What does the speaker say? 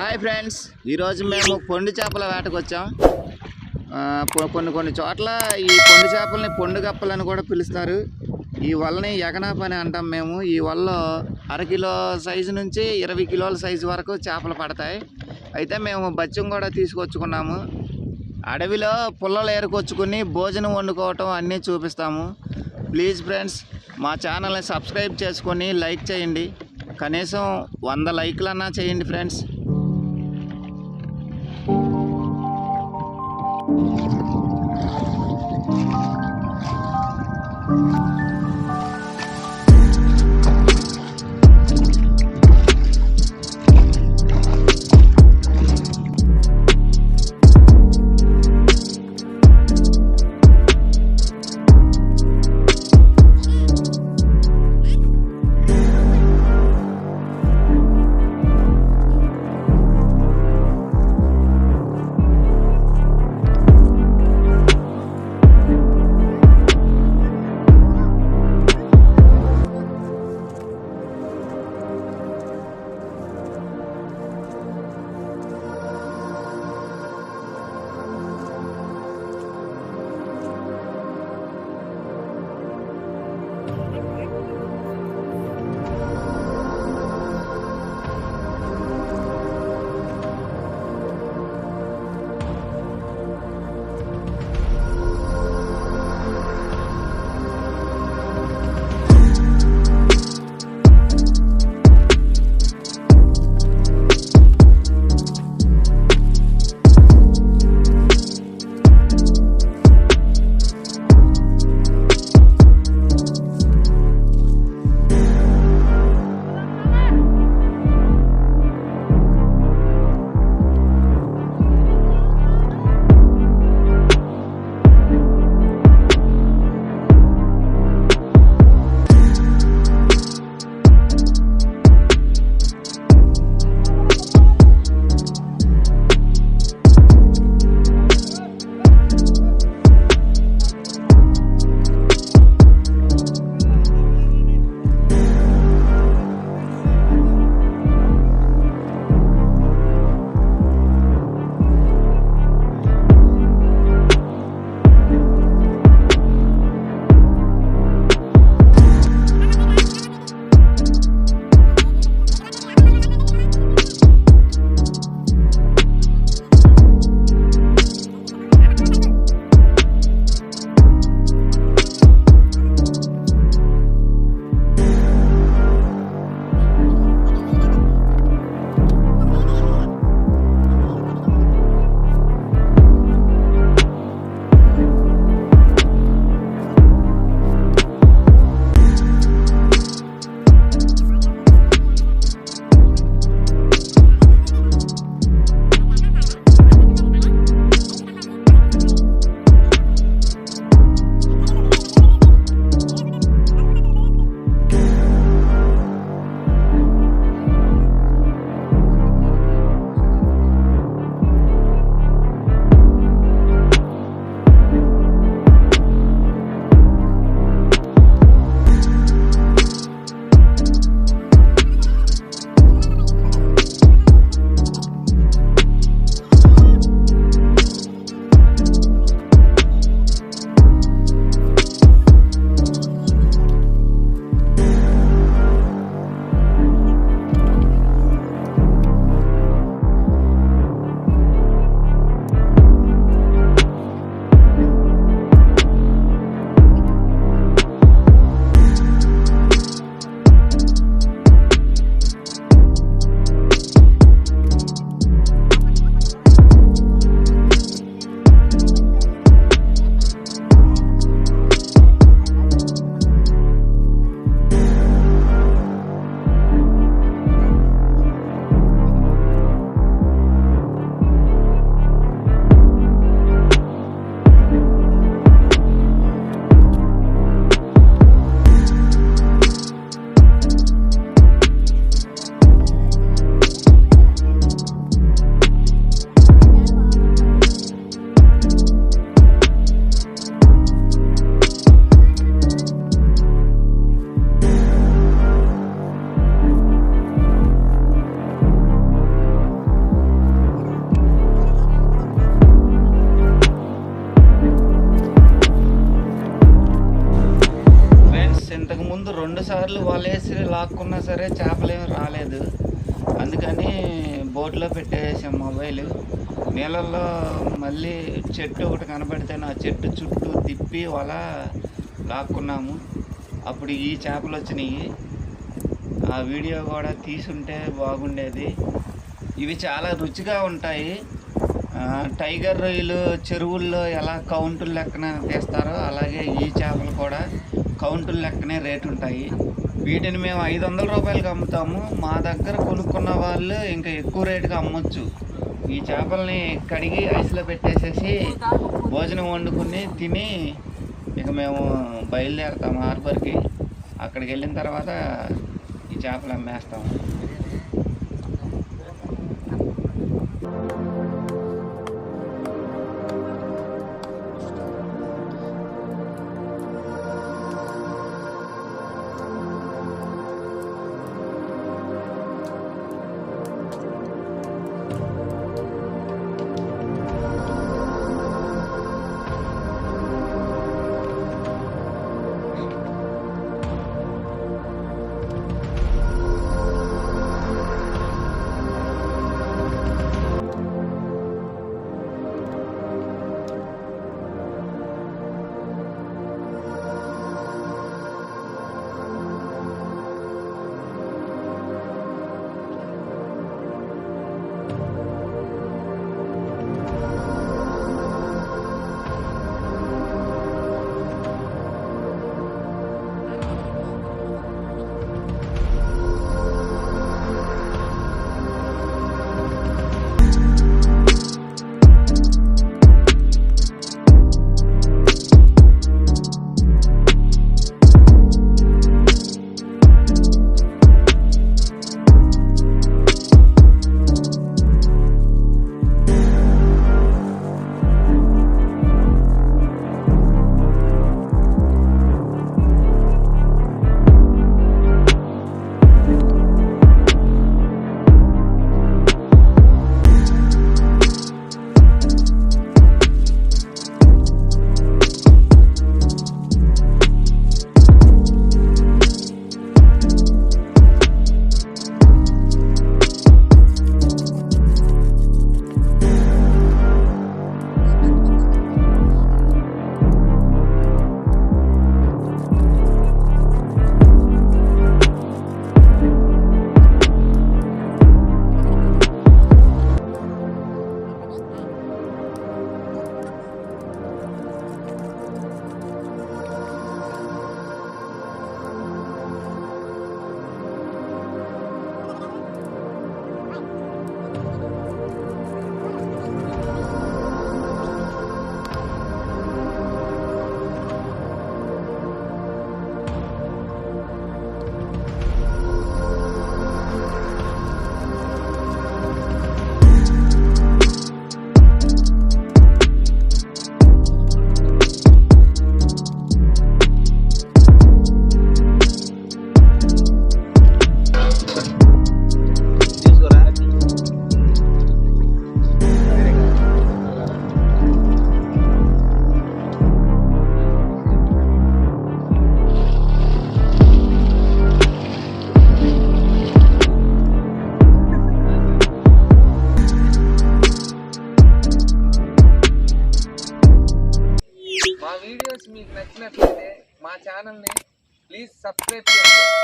Hi friends, ఈరోజు మేము పొండు చేపల వేటకు వచ్చాం. కొన్ని చోట్ల ఈ పొండు చేపలని పండుగప్పలని కూడా పిలుస్తారు. ఈ వలని ఎగనాప్ అని అంటాం మేము. ఈ వలలో అరకిలో సైజు నుంచి 20 కిలోల సైజు వరకు చేపలు పడతాయి. అయితే మేము బచ్చం కూడా తీసుకొచ్చుకున్నాము. అడవిలో పుల్లలు ఏరుకొచ్చుకుని భోజనం వండుకోవటం అన్నీ చూపిస్తాము. ప్లీజ్ ఫ్రెండ్స్, మా ఛానల్ని సబ్స్క్రైబ్ చేసుకొని లైక్ చేయండి. కనీసం 100 లైక్లన్నా చేయండి ఫ్రెండ్స్. 2 సార్లు వలేసి లాక్కున్నా సరే చేపలేమి రాలేదు. అందుకని బోట్లో పెట్టేసాం మొబైల్. నీళ్ళల్లో మళ్ళీ చెట్టు ఒకటి కనబడితే ఆ చెట్టు చుట్టూ తిప్పి వల లాక్కున్నాము. అప్పుడు ఈ చేపలు వచ్చినాయి. ఆ వీడియో కూడా తీసుంటే బాగుండేది. ఇవి చాలా రుచిగా ఉంటాయి. టైగర్ రొయ్యలు చెరువుల్లో ఎలా కౌంటుల లెక్కన తీస్తారో అలాగే ఈ చేపలు కూడా కౌంటుల లెక్కనే రేటు ఉంటాయి. వీటిని మేము 500 రూపాయలకి అమ్ముతాము. మా దగ్గర కొనుక్కున్న వాళ్ళు ఇంకా ఎక్కువ రేటుకి అమ్మొచ్చు. ఈ చేపల్ని కడిగి ఐస్లో పెట్టేసేసి భోజనం వండుకుని తిని ఇక మేము బయలుదేరుతాము హార్బర్కి. అక్కడికి వెళ్ళిన తర్వాత ఈ చేపలు అమ్మేస్తాము. మా వీడియోస్ మీకు నచ్చినట్లయితే మా ఛానల్ని ప్లీజ్ సబ్స్క్రైబ్ చేసుకోండి.